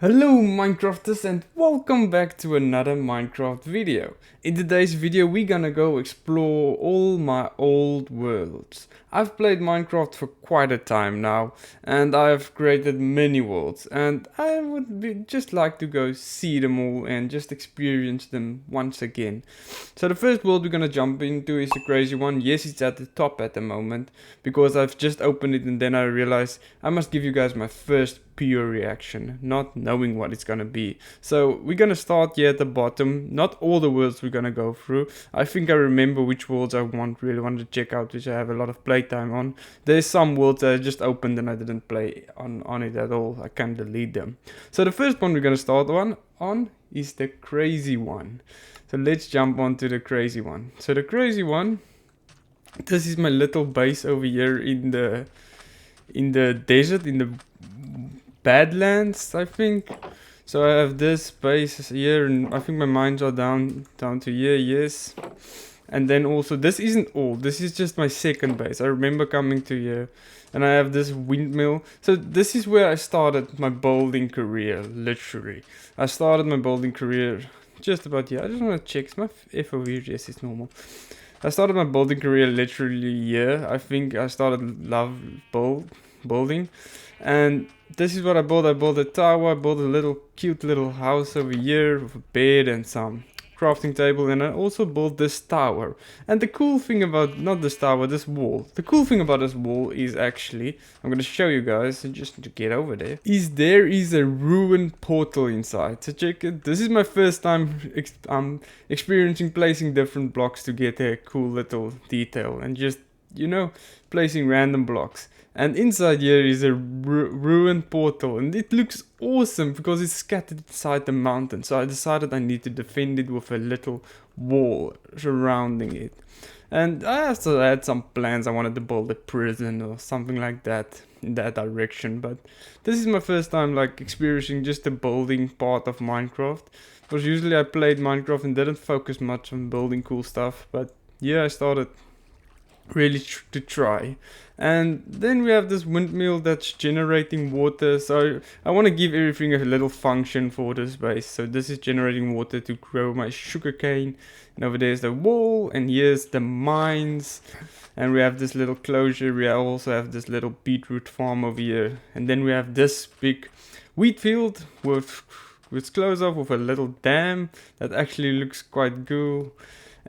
Hello Minecrafters and welcome back to another Minecraft video. In today's video we're gonna go explore all my old worlds. I've played Minecraft for quite a time now and I've created many worlds and I would just like to go see them all and just experience them once again. So the first world we're gonna jump into is a crazy one. Yes, it's at the top at the moment because I've just opened it and then I realized I must give you guys my first pure reaction, not knowing what it's gonna be. So we're gonna start here at the bottom. Not all the worlds we're gonna go through. I think I remember which worlds I really wanted to check out, which I have a lot of playtime on. There's some worlds that I just opened and I didn't play on it at all. I can delete them. So the first one we're gonna start on is the crazy one. So let's jump onto the crazy one. So the crazy one, this is my little base over here in the desert, in the Badlands, I think. So I have this base here, and I think my mines are down to here, yes. And then also, this isn't all. This is just my second base. I remember coming to here, and I have this windmill. So this is where I started my building career, literally. I started my building career just about here. I just want to check. Is my FOV? Yes, it's normal. I started my building career literally here. I think I started building. And this is what I built. I built a tower. I built a little cute little house over here with a bed and some crafting table. And I also built this tower. And the cool thing about, not this tower, this wall. The cool thing about this wall is actually, I'm going to show you guys, just to get over there, is there is a ruined portal inside. So check it. This is my first time experiencing placing different blocks to get a cool little detail. And just, placing random blocks. And inside here is a ruined portal, and it looks awesome because it's scattered inside the mountain. So I decided I need to defend it with a little wall surrounding it. And I also had some plans. I wanted to build a prison or something like that in that direction. But this is my first time like experiencing just the building part of Minecraft. Because usually I played Minecraft and didn't focus much on building cool stuff. But yeah, I started really to try. And then we have this windmill that's generating water. So I want to give everything a little function for this base. So this is generating water to grow my sugarcane, and over there's the wall, and here's the mines, and we have this little closure. We also have this little beetroot farm over here, and then we have this big wheat field with close off with a little dam that actually looks quite cool.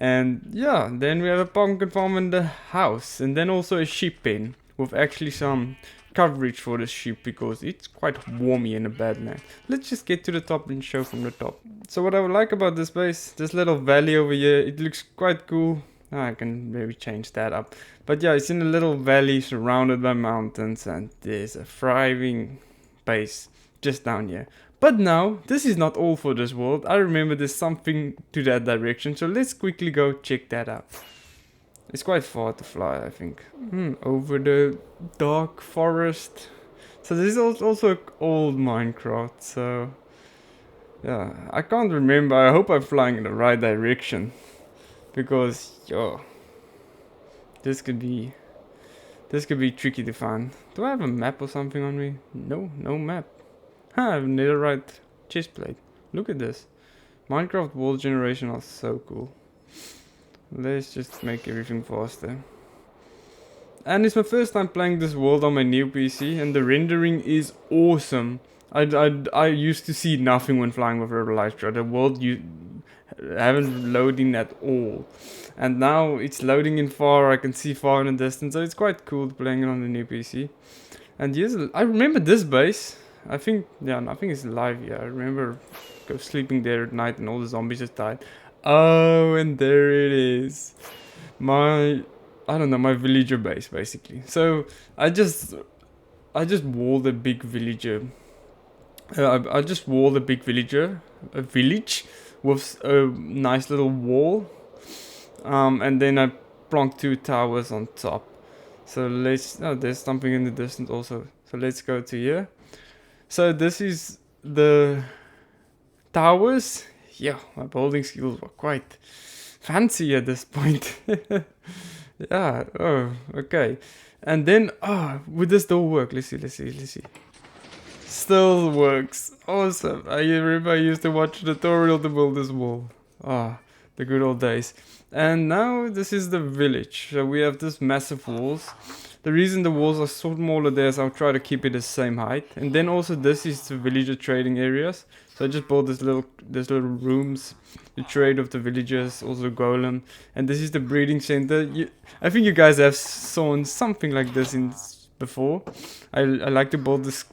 And yeah, then we have a pumpkin farm in the house, and then also a sheep pen with actually some coverage for the sheep because it's quite warmy in the Badlands. Let's just get to the top and show from the top. So what I would like about this base, this little valley over here, it looks quite cool. I can maybe change that up. But yeah, it's in a little valley surrounded by mountains, and there's a thriving base just down here. But now, this is not all for this world. I remember there's something to that direction, so let's quickly go check that out. It's quite far to fly, I think. Over the dark forest. So this is also old Minecraft, so yeah, I can't remember. I hope I'm flying in the right direction, because this could be tricky to find. Do I have a map or something on me? No map. I have netherite chestplate. Look at this. Minecraft world generation are so cool. Let's just make everything faster. And it's my first time playing this world on my new PC, and the rendering is awesome. I used to see nothing when flying with Elytra. The world you haven't loading at all, and now it's loading in far. I can see far in the distance, so it's quite cool playing it on the new PC. And yes, I remember this base. I think it's live. Yeah, I remember sleeping there at night and all the zombies just died. Oh, and there it is. My villager base basically. So I just walled a big villager. I just walled a big villager, a village with a nice little wall. And then I plonked 2 towers on top. So there's something in the distance also. So let's go to here. So this is the towers. Yeah, my building skills were quite fancy at this point. Yeah, oh, okay. And then, would this door work? Let's see. Still works. Awesome. I remember I used to watch a tutorial to build this wall. Ah, the good old days. And now this is the village. So we have this massive walls. The reason the walls are so smaller there is I'll try to keep it the same height. And then also this is the villager trading areas. So I just built this little rooms to trade with the villagers, also golem. And this is the breeding center. I think you guys have seen something like this before. I like to build this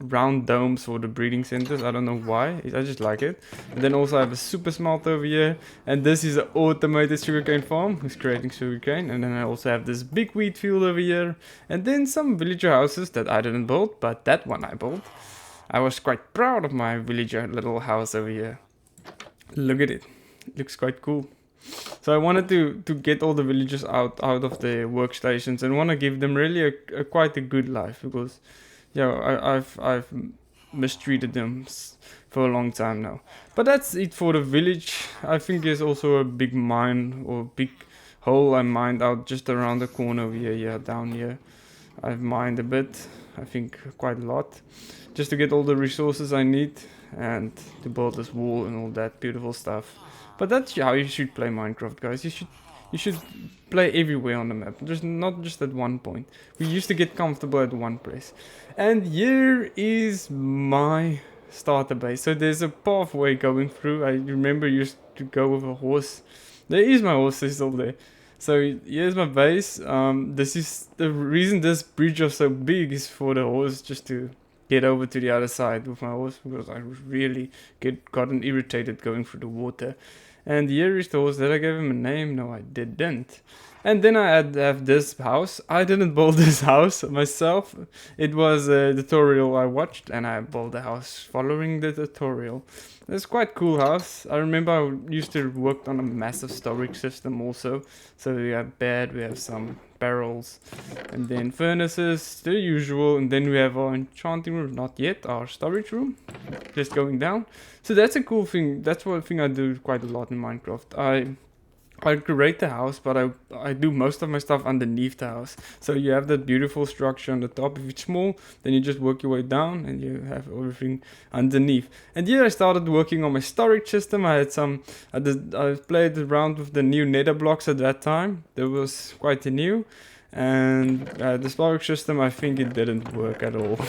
round domes for the breeding centers. I don't know why. I just like it. And then also I have a super smelter over here. And this is an automated sugarcane farm who's creating sugarcane. And then I also have this big wheat field over here. And then some villager houses that I didn't build, but that one I built. I was quite proud of my villager little house over here. Look at it. It looks quite cool. So I wanted to get all the villagers out of the workstations and want to give them really a quite a good life, because yeah, I've mistreated them for a long time now. But that's it for the village. I think there's also a big mine or big hole I mined out just around the corner over here. Yeah, down here I've mined a bit, I think quite a lot, just to get all the resources I need and to build this wall and all that beautiful stuff. But that's how you should play Minecraft, guys. You should play everywhere on the map. There's not just at one point. We used to get comfortable at one place. And here is my starter base. So there's a pathway going through. I remember used to go with a horse. There is my horse, is still there. So here's my base. This is the reason this bridge was so big, is for the horse just to get over to the other side with my horse, because I really gotten irritated going through the water. And here is the horse. Did I give him a name? No, I didn't. And then I have this house. I didn't build this house myself. It was a tutorial I watched, and I built the house following the tutorial. It's quite cool house. I remember I used to work on a massive storage system also. So we have bed, we have some barrels, and then furnaces, the usual. And then we have our enchanting room, not yet, our storage room, just going down. So that's a cool thing. That's one thing I do quite a lot in Minecraft. I create the house, but I do most of my stuff underneath the house. So you have that beautiful structure on the top. If it's small, then you just work your way down and you have everything underneath. And here I started working on my storage system. I played around with the new nether blocks at that time. That was quite new. And the storage system, I think it didn't work at all.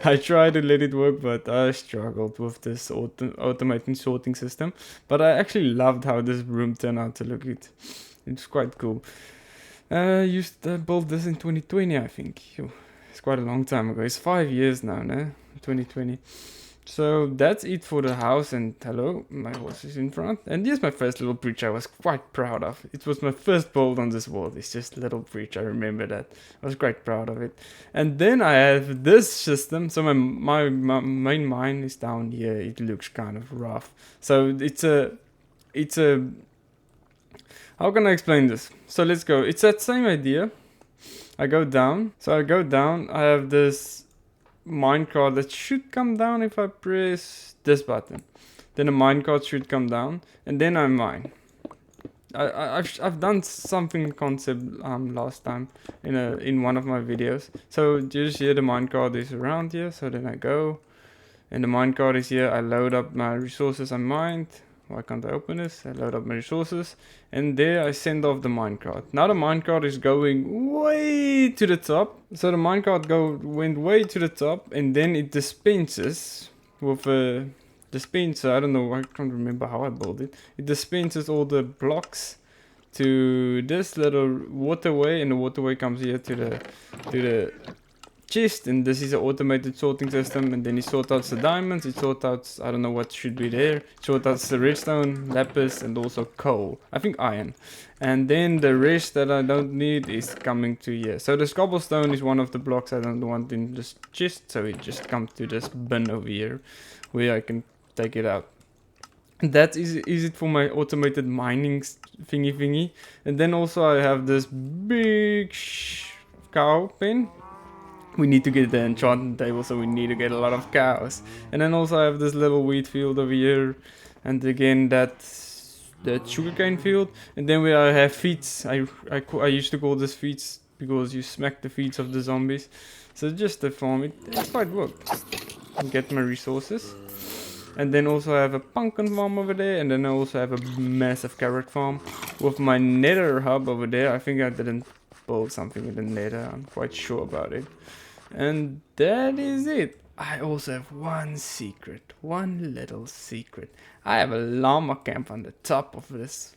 I tried to let it work, but I struggled with this automating sorting system. But I actually loved how this room turned out to look. It's quite cool. Used to build this in 2020, I think. It's quite a long time ago. It's 5 years now, no? 2020. So that's it for the house. And hello, my horse is in front. And here's my first little bridge I was quite proud of. It was my first build on this world. It's just a little bridge. I remember that. I was quite proud of it. And then I have this system. So my main mine is down here. It looks kind of rough. So it's a how can I explain this? So let's go. It's that same idea. I go down. So I go down. I have this minecart that should come down if I press this button. Then a minecart should come down, and then I mine. I've done something concept last time in one of my videos. So just here the minecart is around here. So then I go, and the minecart is here. I load up my resources I mined. Why can't I open this? I load up my resources, and there I send off the minecart. Now the minecart is going way to the top. So the minecart went way to the top, and then it dispenses with a dispenser. I don't know, I can't remember how I built it. It dispenses all the blocks to this little waterway, and the waterway comes here to the chest, and this is an automated sorting system. And then it sorts out the diamonds, it sorts out, I don't know what should be there, it sorts out the redstone, lapis, and also coal, I think iron. And then the rest that I don't need is coming to here. So the cobblestone is one of the blocks I don't want in this chest, so it just comes to this bin over here where I can take it out. And that is it for my automated mining thingy. And then also I have this big cow pen. We need to get the enchanting table, so we need to get a lot of cows. And then also I have this little wheat field over here. And again, that's the sugarcane field. And then I have feeds. I used to call this feeds because you smack the feeds of the zombies. So just the farm, it quite worked. Get my resources. And then also I have a pumpkin farm over there, and then I also have a massive carrot farm with my nether hub over there. I think I didn't build something in the nether, I'm quite sure about it. And that is it. I also have one secret, one little secret. I have a llama camp on the top of this.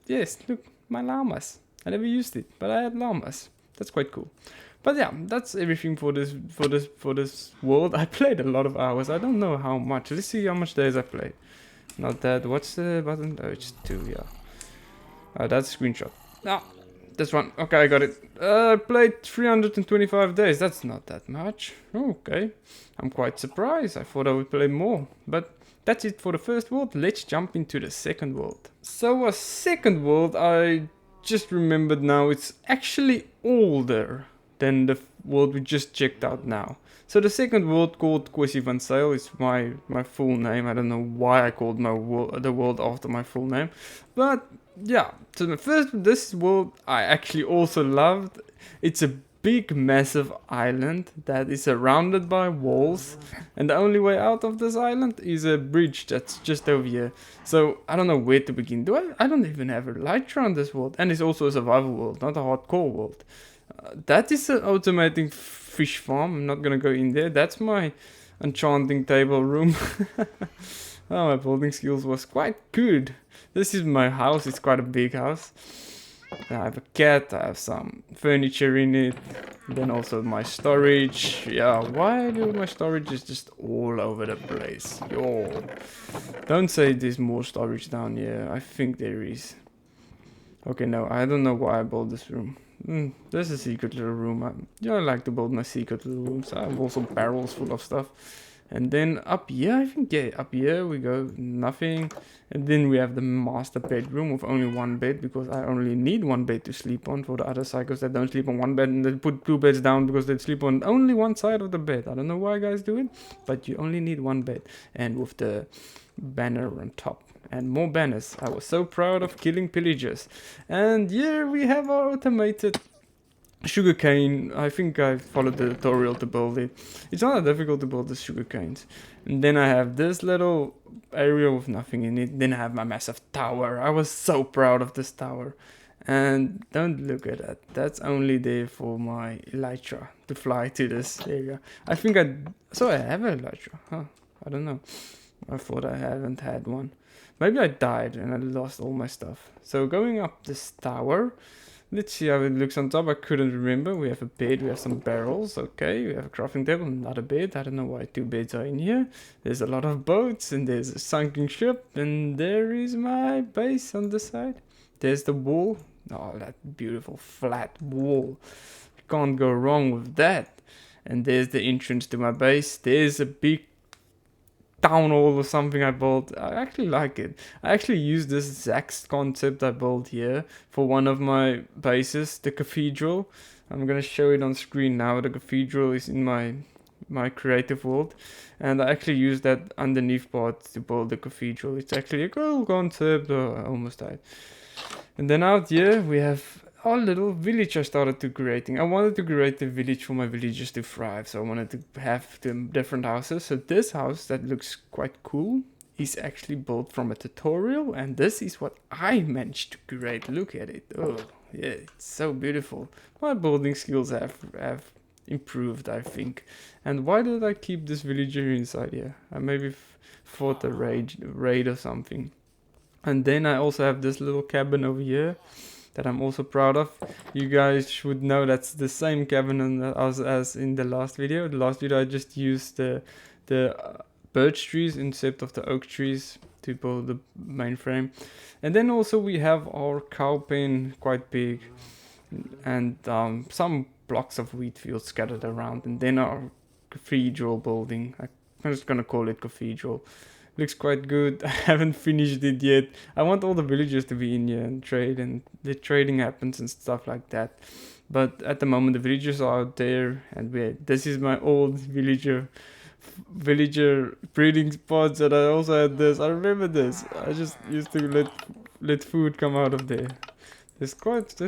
Yes, look, my llamas. I never used it, but I had llamas. That's quite cool. But yeah, that's everything for this world. I played a lot of hours. I don't know how much. Let's see how much days I played. Not that. What's the button? Oh, it's 2. Yeah. That's a screenshot. No, this one. Okay, I got it. I played 325 days. That's not that much. Okay, I'm quite surprised. I thought I would play more. But that's it for the first world. Let's jump into the second world. So a second world, I just remembered now. It's actually older than the world we just checked out now. So the second world, called Kwessie van Sail, is my full name. I don't know why I called the world after my full name, but yeah. So this world I actually also loved. It's a big massive island that is surrounded by walls, and the only way out of this island is a bridge that's just over here. So I don't know where to begin. I don't even have a elytra on this world, and it's also a survival world, not a hardcore world. That is an automating fish farm. I'm not gonna go in there. That's my enchanting table room. Oh, my building skills was quite good. This is my house. It's quite a big house. I have a cat. I have some furniture in it. Then also my storage. Yeah, why do my storage is just all over the place? Yo, don't say there's more storage down here. I think there is. Okay, no, I don't know why I built this room. There's a secret little room. I like to build my secret little rooms. I have also barrels full of stuff. And then up here, I think, yeah, up here we go, nothing. And then we have the master bedroom with only one bed, because I only need one bed to sleep on. For the other psychos that don't sleep on one bed and they put 2 beds down because they sleep on only one side of the bed. I don't know why guys do it, but you only need one bed. And with the banner on top. And more banners. I was so proud of killing pillagers. And here we have our automated sugarcane. I think I followed the tutorial to build it. It's not that difficult to build the sugarcanes. And then I have this little area with nothing in it. Then I have my massive tower. I was so proud of this tower. And don't look at that. That's only there for my elytra to fly to this area. I think I have an elytra. Huh? I don't know. I thought I haven't had one. Maybe I died and I lost all my stuff. So going up this tower, let's see how it looks on top. I couldn't remember. We have a bed, we have some barrels. Okay, we have a crafting table, another bed. I don't know why 2 beds are in here. There's a lot of boats and there's a sunken ship. And there is my base on the side. There's the wall. Oh, that beautiful flat wall. You can't go wrong with that. And there's the entrance to my base. There's a big town hall or something I built. I actually like it. I actually used this exact concept I built here for one of my bases, the cathedral. I'm gonna show it on screen now. The cathedral is in my creative world, and I actually used that underneath part to build the cathedral. It's actually a cool concept. I almost died. And then out here we have our little village I started to creating. I wanted to create a village for my villagers to thrive, so I wanted to have the different houses. So this house that looks quite cool is actually built from a tutorial, and this is what I managed to create. Look at it. Oh yeah, it's so beautiful. My building skills have improved, I think. And why did I keep this villager inside here? I maybe fought a raid or something. And then I also have this little cabin over here that I'm also proud of. You guys should know that's the same cabin as in the last video. The last video I just used the birch trees instead of the oak trees to build the main frame. And then also we have our cow pen, quite big, and some blocks of wheat fields scattered around. And then our cathedral building. I'm just gonna call it cathedral. Looks quite good. I haven't finished it yet. I want all the villagers to be in here and trade, and the trading happens and stuff like that. But at the moment the villagers are out there, and this is my old villager breeding spots, and I also had this. I remember this. I just used to let food come out of there. There's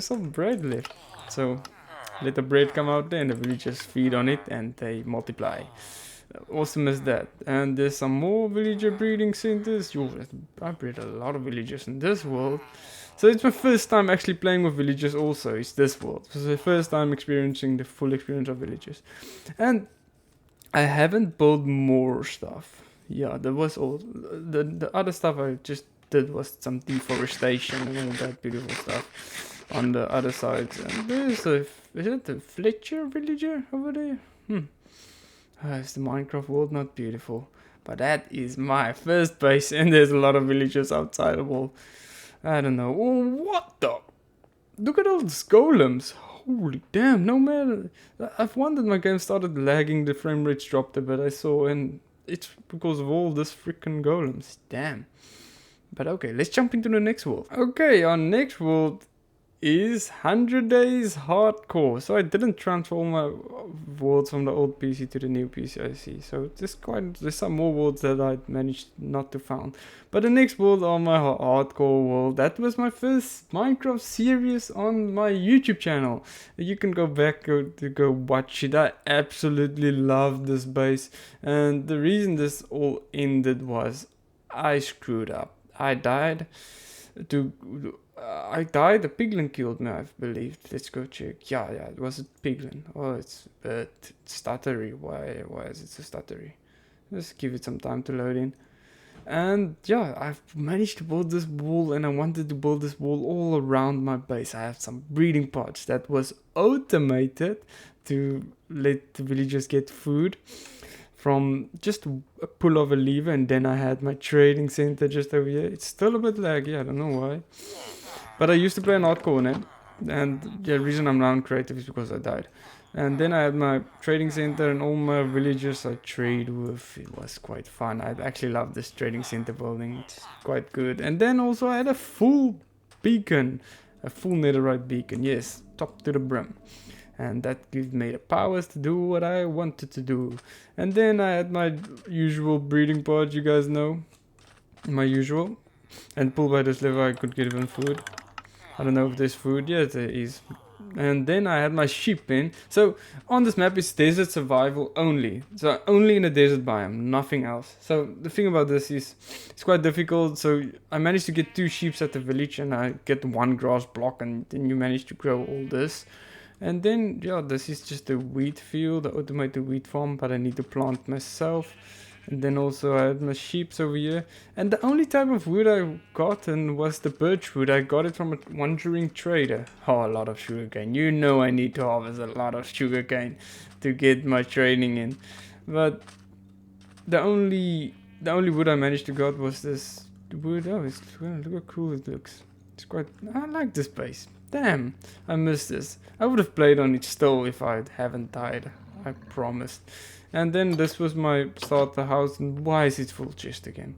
some bread left. So let the bread come out there and the villagers feed on it and they multiply. Awesome as that. And there's some more villager breeding centers. I bred a lot of villagers in this world. So it's my first time actually playing with villagers also. It's this world. It's the first time experiencing the full experience of villagers. And I haven't built more stuff. Yeah, that was all. The other stuff I just did was some deforestation and all that beautiful stuff on the other side. And there's a, is it a Fletcher villager over there? Is the Minecraft world not beautiful? But that is my first base, and there's a lot of villagers outside the wall. I don't know. Oh, what the? Look at all these golems. Holy damn, no matter. I've wondered my game started lagging, the frame rates dropped a bit, I saw, and it's because of all this freaking golems. Damn. But okay, let's jump into the next world. Okay, our next world is 100 Days Hardcore. So I didn't transfer all my worlds from the old PC to the new PC, I see. So there's some more worlds that I managed not to found. But the next world on my hardcore world, that was my first Minecraft series on my YouTube channel. You can go back to go watch it. I absolutely loved this base. And the reason this all ended was I screwed up. I died. A piglin killed me, I believe. Let's go check. Yeah, it was a piglin. Oh, it's stuttery. Why is it so stuttery? Let's give it some time to load in. And yeah, I've managed to build this wall, and I wanted to build this wall all around my base. I have some breeding pods that was automated to let the villagers get food from just a pull of a lever, and then I had my trading center just over here. It's still a bit laggy, I don't know why. But I used to play on hardcore now, and the reason I'm now in creative is because I died. And then I had my trading center and all my villagers I trade with. It was quite fun. I actually love this trading center building. It's quite good. And then also I had a full beacon, a full netherite beacon. Yes, top to the brim. And that gives me the powers to do what I wanted to do. And then I had my usual breeding pod, you guys know. My usual. And pull by this lever I could get even food. I don't know if there's food. Yes, there is. And then I had my sheep in. So on this map it's desert survival only. So only in a desert biome, nothing else. So the thing about this is it's quite difficult. So I managed to get 2 sheep at the village, and I get 1 grass block, and then you manage to grow all this. And then, yeah, this is just a wheat field, the automated wheat farm, but I need to plant myself. And then also I had my sheep over here. And the only type of wood I gotten was the birch wood. I got it from a wandering trader. Oh, a lot of sugarcane. You know I need to harvest a lot of sugarcane to get my trading in. But the only wood I managed to get was this wood. Oh, look how cool it looks. It's quite, I like this base. Damn, I missed this. I would have played on it still if I haven't died. I promised. And then this was my starter house. And why is it full chest again?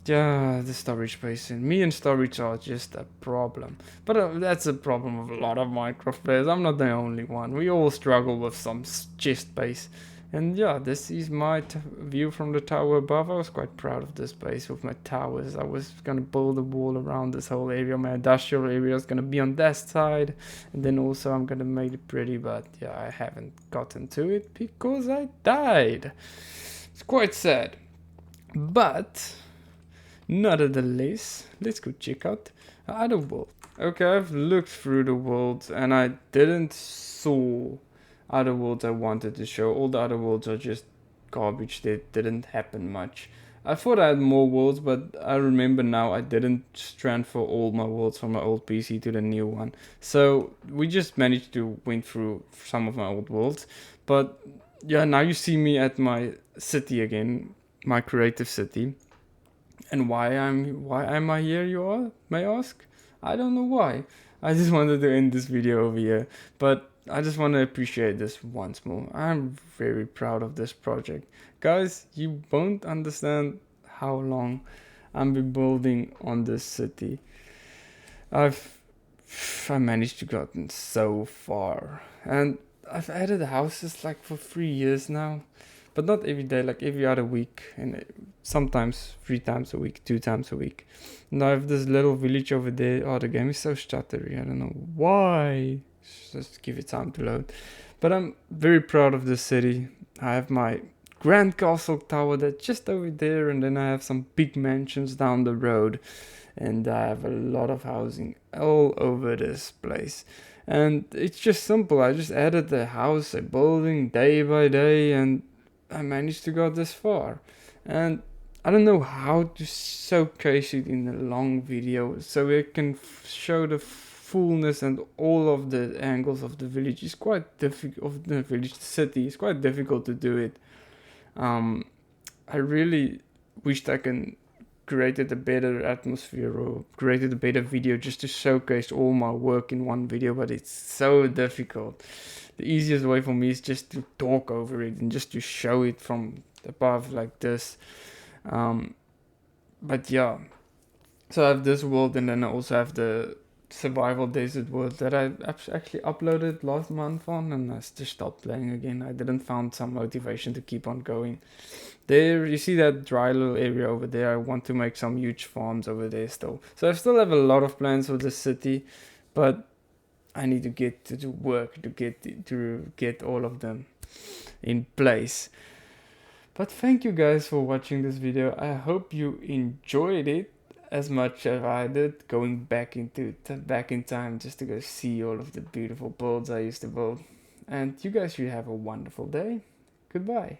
Yeah, the storage space. And me and storage are just a problem. But that's a problem of a lot of Minecraft players. I'm not the only one. We all struggle with some chest space. And yeah, this is my view from the tower above. I was quite proud of this base with my towers. I was gonna build a wall around this whole area. My industrial area is gonna be on that side, and then also I'm gonna make it pretty, but yeah, I haven't gotten to it because I died. It's quite sad. But nevertheless, let's go check out the other world. Okay, I've looked through the worlds and I didn't saw other worlds I wanted to show. All the other worlds are just garbage. They didn't happen much. I thought I had more worlds, but I remember now I didn't transfer all my worlds from my old PC to the new one. So we just managed to went through some of my old worlds. But yeah, now you see me at my city again, my creative city. And why am I here, you may ask? I don't know why. I just wanted to end this video over here. But I just want to appreciate this once more. I'm very proud of this project. Guys, you won't understand how long I've been building on this city. I managed to gotten so far. And I've added houses like for 3 years now. But not every day, like every other week. And sometimes 3 times a week, 2 times a week. And I have this little village over there. Oh, the game is so stuttery. I don't know why. Just give it time to load. But I'm very proud of this city. I have my Grand Castle Tower that's just over there, and then I have some big mansions down the road, and I have a lot of housing all over this place. And it's just simple. I just added the house, a building day by day, and I managed to go this far. And I don't know how to showcase it in a long video so it can show the fullness and all of the angles of the village. It's quite difficult, of the village, the city. It's quite difficult to do it. I really wished I can created a better atmosphere or created a better video just to showcase all my work in one video, but it's so difficult. The easiest way for me is just to talk over it and just to show it from above like this. But yeah, so I have this world, and then I also have the survival desert world that I actually uploaded last month on, and I just stopped playing again. I didn't find some motivation to keep on going. There, you see that dry little area over there. I want to make some huge farms over there still. So I still have a lot of plans for the city, but I need to get to work to get all of them in place. But thank you guys for watching this video. I hope you enjoyed it as much as I did, going back in time just to go see all of the beautiful builds I used to build. And you guys should have a wonderful day. Goodbye.